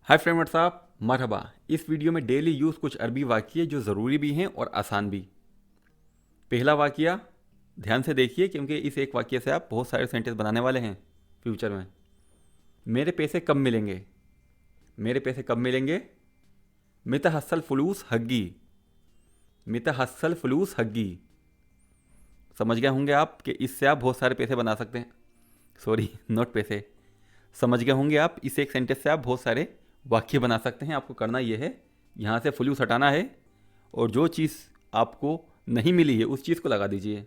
Hi friend साहब, मरहबा। इस video में डेली यूज़ कुछ अरबी वाक्य जो ज़रूरी भी हैं और आसान भी। पहला वाक्य ध्यान से देखिए क्योंकि इस एक वाक्य से आप बहुत सारे सेंटेंस बनाने वाले हैं फ्यूचर में। मेरे पैसे कब मिलेंगे? मेरे पैसे कब मिलेंगे? मितहस्सल फलूस हग्गी। मितहस्सल फलूस हग्गी। समझ गए होंगे आप कि इससे आप बहुत सारे पैसे बना सकते हैं। सॉरी, नॉट पैसे। समझ गए होंगे आप, इस एक सेंटेंस से आप बहुत सारे वाक्य बना सकते हैं। आपको करना ये है, यहाँ से फलूस हटाना है और जो चीज़ आपको नहीं मिली है उस चीज़ को लगा दीजिए।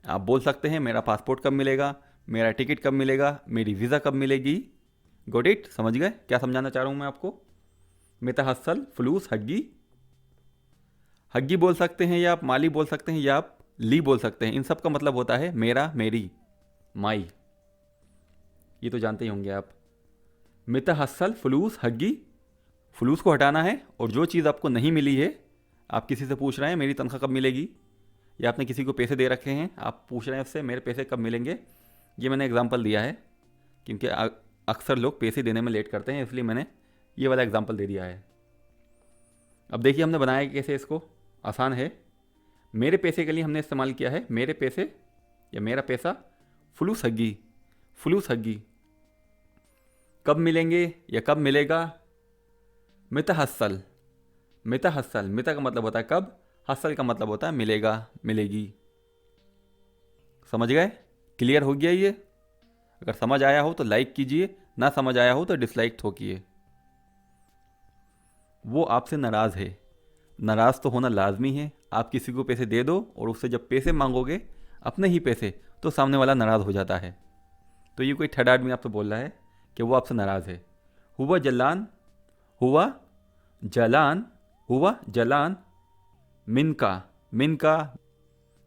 आप बोल सकते हैं मेरा पासपोर्ट कब मिलेगा, मेरा टिकट कब मिलेगा, मेरी वीज़ा कब मिलेगी। Got it? समझ गए क्या समझाना चाह रहा हूँ मैं आपको? मितहस्सल फलूस हग्गी। हग्गी बोल सकते हैं या आप माली बोल सकते हैं या आप ली बोल सकते हैं। इन सब का मतलब होता है मेरा, मेरी, माई। ये तो जानते ही होंगे आप। मितहस्सल फलूस हग्गी, फलूस को हटाना है और जो चीज़ आपको नहीं मिली है, आप किसी से पूछ रहे हैं मेरी तनख्वाह कब मिलेगी, या आपने किसी को पैसे दे रखे हैं, आप पूछ रहे हैं उससे मेरे पैसे कब मिलेंगे। ये मैंने एग्जांपल दिया है क्योंकि अक्सर लोग पैसे देने में लेट करते हैं, इसलिए मैंने ये वाला एग्जांपल दे दिया है। अब देखिए हमने बनाया कैसे इसको। आसान है। मेरे पैसे के लिए हमने इस्तेमाल किया है मेरे पैसे या मेरा पैसा, फलूस हग्गी। फलूस हग्गी कब मिलेंगे या कब मिलेगा? मितहस्सल। मितहस्सल, मिता का मतलब होता है कब, हस्सल का मतलब होता है मिलेगा, मिलेगी। समझ गए? क्लियर हो गया ये? अगर समझ आया हो तो लाइक कीजिए, ना समझ आया हो तो डिसलाइक ठोकिए। वो आपसे नाराज़ है। नाराज़ तो होना लाजमी है। आप किसी को पैसे दे दो और उससे जब पैसे मांगोगे, अपने ही पैसे, तो सामने वाला नाराज़ हो जाता है। तो ये कोई थर्ड आदमी आपसे बोल रहा है कि वो आपसे नाराज़ है। हुआ जलान, हुआ जलान, हुआ जलान मिन का, मिन का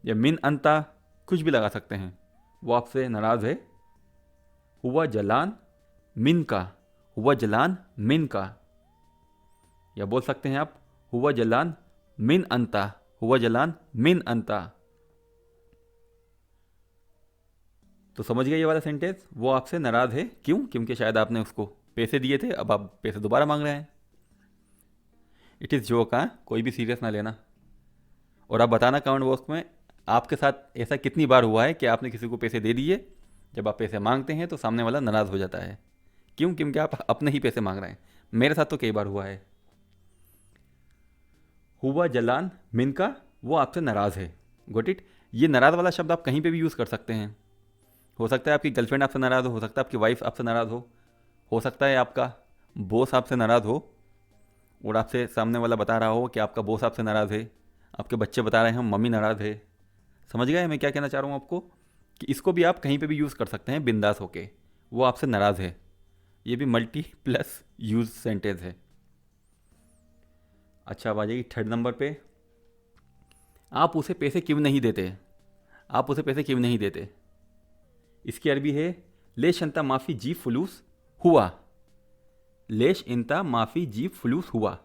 या मिन अंता, कुछ भी लगा सकते हैं। वो आपसे नाराज़ है। हुआ जलान मिन का, हुआ जलान मिन का। या बोल सकते हैं आप हुआ जलान मिन अंता, हुआ जलान मिन अंता। तो समझ गए ये वाला सेंटेंस? वो आपसे नाराज़ है। क्यों? क्योंकि शायद आपने उसको पैसे दिए थे, अब आप पैसे दोबारा मांग रहे हैं। इट इज़ जोक, हाँ, कोई भी सीरियस ना लेना। और आप बताना कमेंट बॉक्स में आपके साथ ऐसा कितनी बार हुआ है कि आपने किसी को पैसे दे दिए, जब आप पैसे मांगते हैं तो सामने वाला नाराज़ हो जाता है। क्यों? क्योंकि आप अपने ही पैसे मांग रहे हैं। मेरे साथ तो कई बार हुआ है। हुआ जलान मिन का, वो आपसे नाराज़ है। Got it? ये नाराज़ वाला शब्द आप कहीं पे भी यूज़ कर सकते हैं। हो सकता है आपकी गर्लफ्रेंड आपसे नाराज़ हो सकता है आपकी वाइफ आपसे नाराज़ हो सकता है आपका बॉस आपसे नाराज़ हो और आपसे सामने वाला बता रहा हो कि आपका बॉस आपसे नाराज़ है। आपके बच्चे बता रहे हैं मम्मी नाराज़ है। समझ गए मैं क्या कहना चाह रहा हूँ आपको? कि इसको भी आप कहीं पे भी यूज़ कर सकते हैं बिंदास होके। वो आपसे नाराज़ है, ये भी मल्टी प्लस यूज सेंटेंस है। अच्छा, अब आ जाइए थर्ड नंबर पे। आप उसे पैसे क्यों नहीं देते? आप उसे पैसे क्यों नहीं देते? इसकी अरबी है लेश अंता माफ़ी जी फलूस हुआ। लेश इंता माफ़ी जी फलूस हुआ।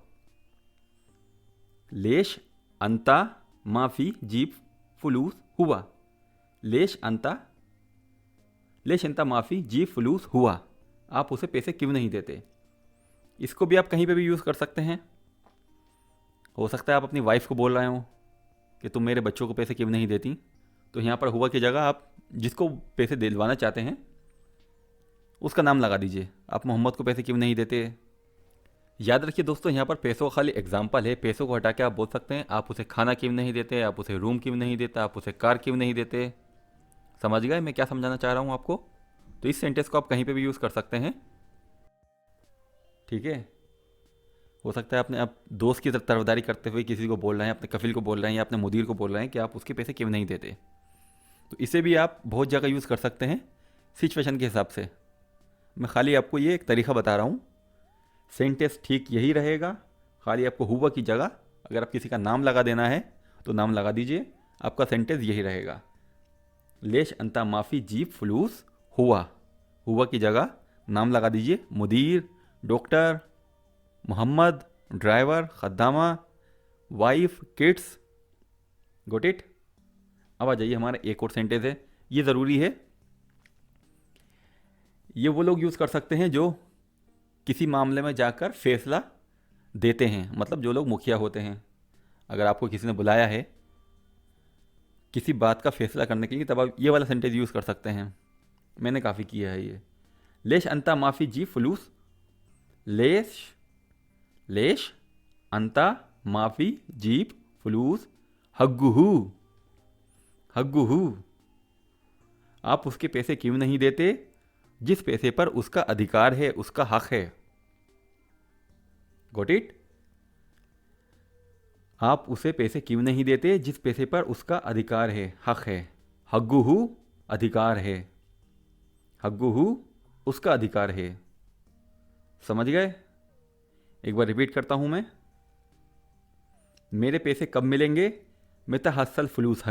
लेश अंता माफ़ी जी फलूस हुआ। लेश अंता, लेश अंता माफ़ी जी फलूस हुआ। आप उसे पैसे क्यों नहीं देते? इसको भी आप कहीं पे भी यूज़ कर सकते हैं। हो सकता है आप अपनी वाइफ को बोल रहे हो कि तुम मेरे बच्चों को पैसे क्यों नहीं देती, तो यहाँ पर हुआ की जगह आप जिसको पैसे दिलवाना चाहते हैं उसका नाम लगा दीजिए। आप मोहम्मद को पैसे क्यों नहीं देते। याद रखिए दोस्तों, यहाँ पर पैसों का खाली एग्जाम्पल है। पैसों को हटा के आप बोल सकते हैं आप उसे खाना क्यों नहीं देते, आप उसे रूम क्यों नहीं देते, आप उसे कार क्यों नहीं देते। समझ गए मैं क्या समझाना चाह रहा हूँ आपको? तो इस सेंटेंस को आप कहीं पे भी यूज़ कर सकते हैं। ठीक है? हो सकता है आपने आप दोस्त की तरफदारी करते हुए किसी को बोल रहे हैं, अपने कफिल को बोल रहे हैं या अपने मुदीर को बोल रहे हैं कि आप उसके पैसे क्यों नहीं देते। तो इसे भी आप बहुत जगह यूज़ कर सकते हैं सिचुएशन के हिसाब से। मैं खाली आपको ये एक तरीका बता रहा हूँ। सेंटेंस ठीक यही रहेगा, खाली आपको हुआ की जगह अगर आप किसी का नाम लगा देना है तो नाम लगा दीजिए। आपका सेंटेंस यही रहेगा। लेश अंता माफ़ी जी फलूस हुआ। हुआ की जगह नाम लगा दीजिए। मुदीर, डॉक्टर, मोहम्मद, ड्राइवर, खद्दामा, वाइफ, किड्स। Got it? अब आ जाइए हमारा एक और सेंटेंस है, ये ज़रूरी है। ये वो लोग यूज़ कर सकते हैं जो किसी मामले में जाकर फैसला देते हैं, मतलब जो लोग मुखिया होते हैं। अगर आपको किसी ने बुलाया है किसी बात का फैसला करने के लिए, तब आप ये वाला सेंटेंस यूज़ कर सकते हैं। मैंने काफ़ी किया है ये। लेश अंता माफ़ी जी फलूस, लेश अंता माफ़ी जीप फलूस हग्गुहू। आप उसके पैसे क्यों नहीं देते जिस पैसे पर उसका अधिकार है, उसका हक है। Got it? आप उसे पैसे क्यों नहीं देते जिस पैसे पर उसका अधिकार है, हक है। हग्गुहू अधिकार है, हग्गुहू उसका अधिकार है। समझ गए? एक बार रिपीट करता हूं मैं। मेरे पैसे कब मिलेंगे? मेता हसल फलूस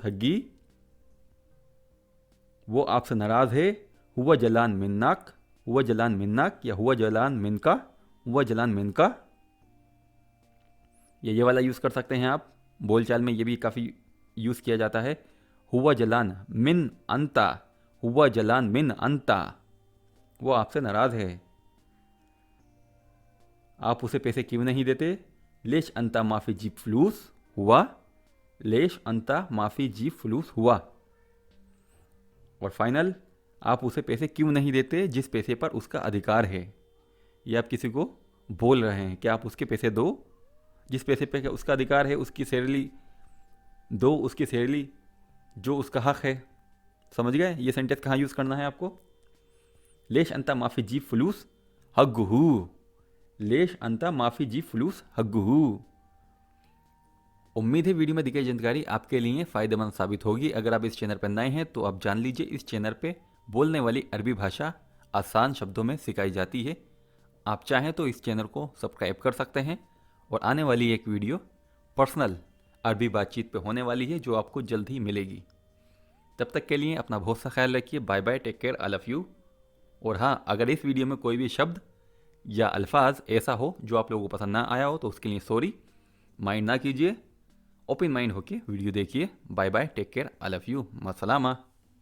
हग्गी, वो आपसे नाराज है। हुआ जलान मिन्नाक या हुआ जलान मिनका। ये वाला यूज़ कर सकते हैं आप। बोलचाल में ये भी काफ़ी यूज़ किया जाता है। हुआ जलान मिन अंता, वो आपसे नाराज़ है। आप उसे पैसे क्यों नहीं देते? लेश अंता माफ़ी जी फलूस हुआ। और फाइनल, आप उसे पैसे क्यों नहीं देते जिस पैसे पर उसका अधिकार है। ये आप किसी को बोल रहे हैं कि आप उसके पैसे दो, जिस पैसे पे उसका अधिकार है, उसकी सैलरी दो, उसकी सैलरी जो उसका हक है। समझ गए ये सेंटेंस कहाँ यूज़ करना है आपको? लेश अंता माफ़ी जी फलूस हग्गुहू। उम्मीद है वीडियो में दी गई जानकारी आपके लिए फ़ायदेमंद साबित होगी। अगर आप इस चैनल पर नए हैं तो आप जान लीजिए, इस चैनल पे बोलने वाली अरबी भाषा आसान शब्दों में सिखाई जाती है। आप चाहें तो इस चैनल को सब्सक्राइब कर सकते हैं। और आने वाली एक वीडियो पर्सनल अरबी बातचीत पे होने वाली है, जो आपको जल्द ही मिलेगी। तब तक के लिए अपना बहुत सा ख्याल रखिए। Bye bye, take care, I love you. और हाँ, अगर इस वीडियो में कोई भी शब्द या अल्फाज ऐसा हो जो आप लोगों को पसंद ना आया हो तो उसके लिए सॉरी। माइंड ना कीजिए, ओपन माइंड होके वीडियो देखिए। Bye bye, take care, I love you, मसलामा।